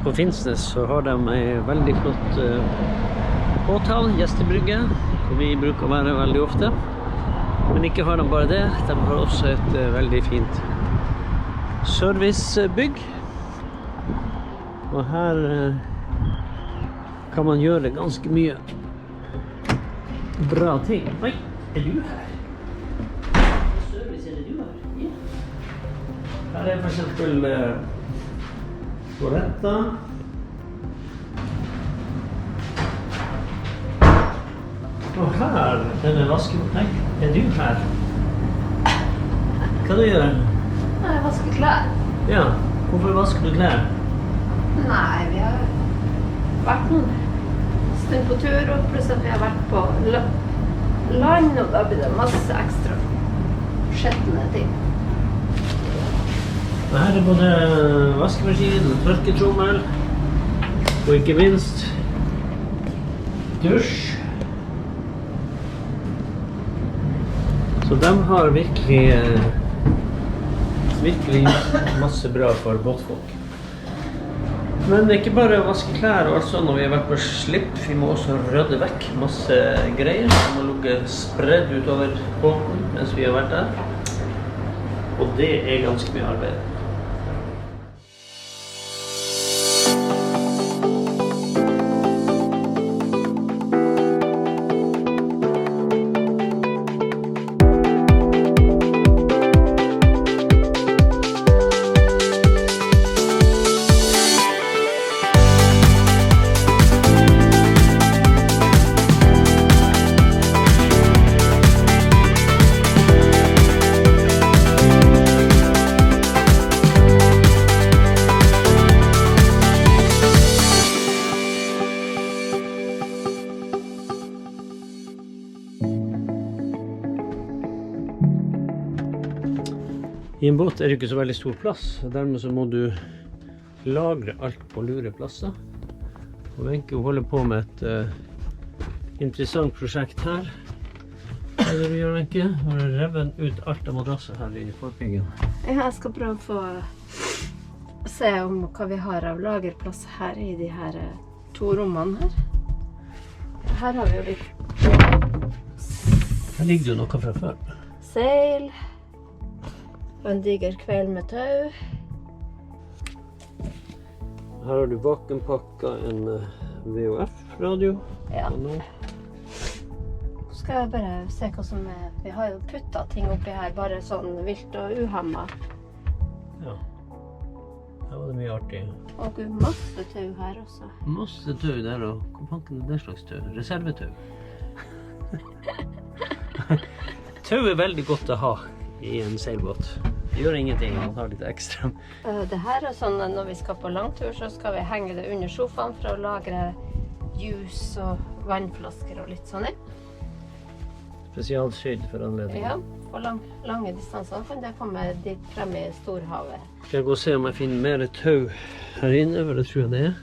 på Finnsnes så har de en veldig flott båthall, gjestebrygge, hvor vi bruker å være veldig ofte. Men ikke har de bare det, de har også et veldig fint servicebygg. Og her kan man gjøre ganske mye bra ting. Oi, er du her? Service, er det du her? Ja. Her er for eksempel toaletter. Og her, denne vasken. Nei, er du her? Hva du gjør? Jeg vasker klær. Ja, hvorfor vasker du klær? Nei, vi har vært en stund på tur, og plutselig vi har vært på land, og da blir det masse ekstra skjettende ting. Og her er både vaskemaskin og tørketrommel, og ikke minst dusj. Så de har virkelig masse bra for båtfolk. Men det er ikke bare å vaske klær og alt sånn når vi har vært på slipp. Vi må også rydde vekk masse greier som har ligget spredd utover båten mens vi har vært der. Og det er ganske mye arbeid. I en båt er det ikke så veldig stor plass, og dermed så må du lagre alt på lure plasser. Og Wenche holder på med et interessant prosjekt her. Hva er det du gjør, Wenche? Har du revet ut alt av madrasser her i forpiggen? Jeg skal prøve å få se om hva vi har av lagerplass her i de her to rommene her. Her har vi jo litt Her ligger jo noe fra før. seil. Og en diger kveld med tau. Her har du bakenpakket en VHF-radio. Ja. Og nå Så skal jeg bare se hva som er. Vi har jo puttet ting oppi her, bare sånn vilt og uhammet. Ja. Her var det mye artig. Og gud, masse tau her også. Masse tau der, og hva fanken er det slags tau? Reservetau. Tau er veldig godt å ha i en seilbåt. Det gjør ingenting, man har litt ekstra. Det her er sånn at når vi skal på langtur, så skal vi henge det under sofaen for å lagre juice og vannflasker og litt sånn. Spesialsydd for anledningen. Ja, på lange distanser kan det komme dit frem i storhavet. Skal jeg gå og se om jeg finner mer tau her inne, for det tror jeg det er.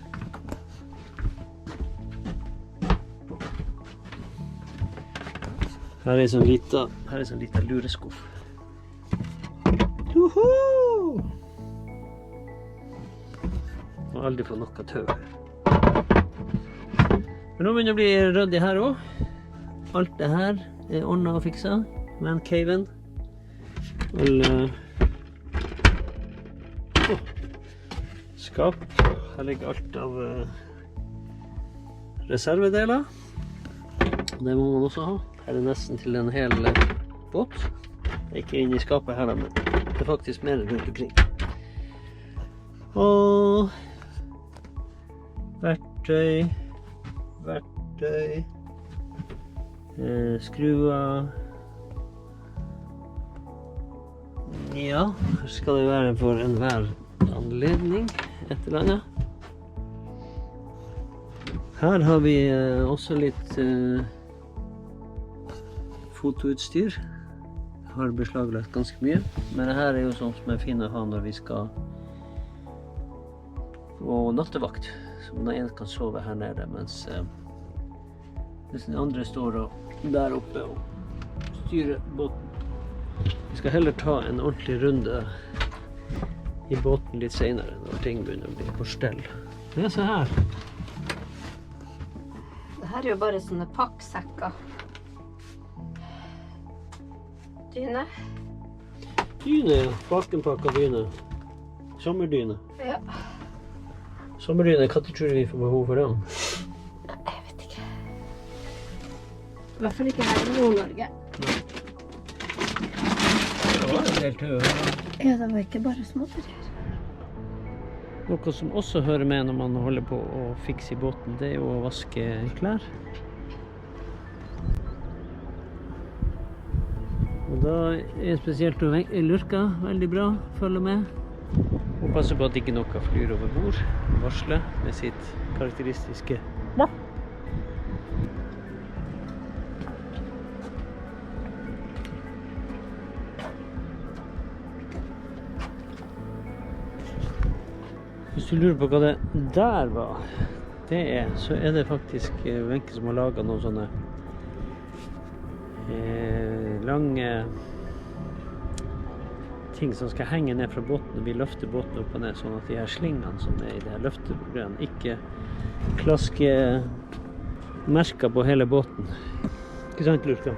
Her er en sånn liten lureskuff. Joho! Jeg har aldri fått noe tau. Men nå begynner det å bli ryddig her også. Alt det her er ordnet og fikset. Man-caven. Skap. Her ligger alt av reservedeler. Det må man også ha. Her er nesten til en hel båt. Det er ikke inne i skapet her, men det er faktisk mer rundt omkring. Og verktøy, skruer. Ja, her skal det være for enhver anledning, et eller annet. Her har vi også litt fotoutstyr. Har beslaglagt ganske mye, men det her er jo sånt som er fint å ha når vi skal på nattevakt. Så den ene kan sove her nede, mens den andre står der oppe og styrer båten. Vi skal heller ta en ordentlig runde i båten litt senere, når ting begynner å bli på stell. Ja, se her. Det her er jo bare sånne pakksekker. Dyne. Dyne, ja. Bakenpakka dyne. Sommerdyne. Ja. Sommerdyne, hva tror du vi får behov for dem? Jeg vet ikke. I hvert fall ikke her i Nord-Norge. Det var en del tøy. Ja, det var ikke bare småtterier. Noe som også hører med når man holder på å fikse i båten, det er jo å vaske klær. Og da er spesielt lurka veldig bra, følge med. Og passe på at ikke noe flyr over bord. Varsle med sitt karakteristiske mapp. Hvis du lurer på hva det der var, så er det faktisk Wenche som har laget noen sånne lange ting som skal henge ned fra båten. Vi løfter båten opp og ned, sånn at de her slingene som er i det her løfteprogrammet ikke klasker merker på hele båten. Ikke sant, Lurka?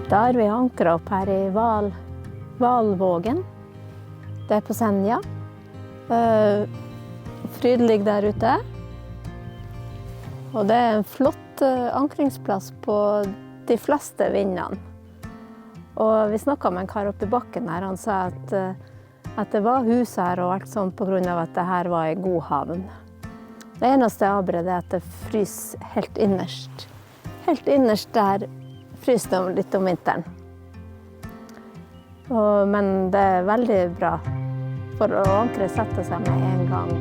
Da har vi ankret opp her i Valvågen. Det er på Senja. Frydelig der ute. Og det er en flott ankringsplass på de fleste vindene. Og vi snakket med en kar oppe i bakken her, han sa at det var hus her og alt sånt på grunn av at det her var en god havn. Det eneste avbredet er at det fryser helt innerst. Helt innerst der fryser det litt om vinteren. Men det er veldig bra for å ankre sette seg med en gang.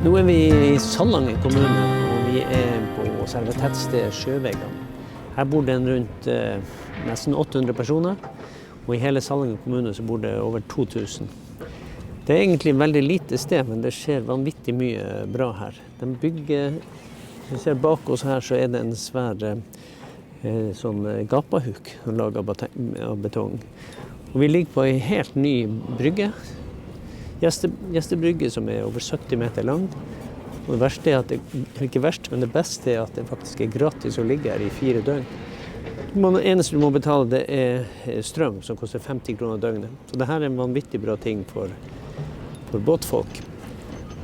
Nå er vi i Salangen kommune, og vi er på selve tettstedet Sjøvegan. Her bor det rundt nesten 800 personer, og i hele Salangen kommune så bor det over 2000. Det er egentlig et veldig lite sted, men det skjer vanvittig mye bra her. De bygger, vi ser bak oss her så er det en svær sånn gapahuk laget av betong. Og vi ligger på en helt ny brygge. Gjestebrygge som er over 70 meter lang. Og det verste er at ikke verst, men det beste er at det faktisk er gratis å ligge her i 4 døgn. Det eneste du må betale det er strøm, som koster 50 kroner døgnet. Så det her er en vanvittig bra ting for båtfolk.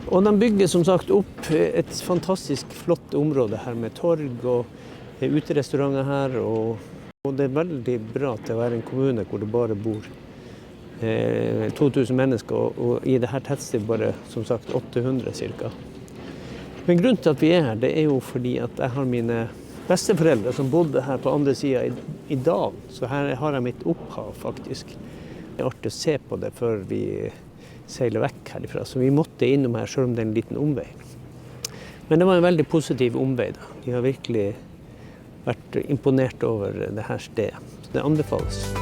Og de bygger som sagt opp et fantastisk flott område her med torg og Det er uterestauranter her, og det er veldig bra til å være en kommune hvor det bare bor 2000 mennesker, og i dette tettstedet bare, som sagt, 800 cirka. Men grunnen til at vi er her, det er jo fordi at jeg har mine besteforeldre som bodde her på andre siden i dalen, så her har jeg mitt opphav faktisk. Det er artig å se på det før vi seiler vekk herifra, så vi måtte innom her selv om det er en liten omvei. Men det var en veldig positiv omvei da. Vi har virkelig vært imponert over det her stedet. Det anbefales.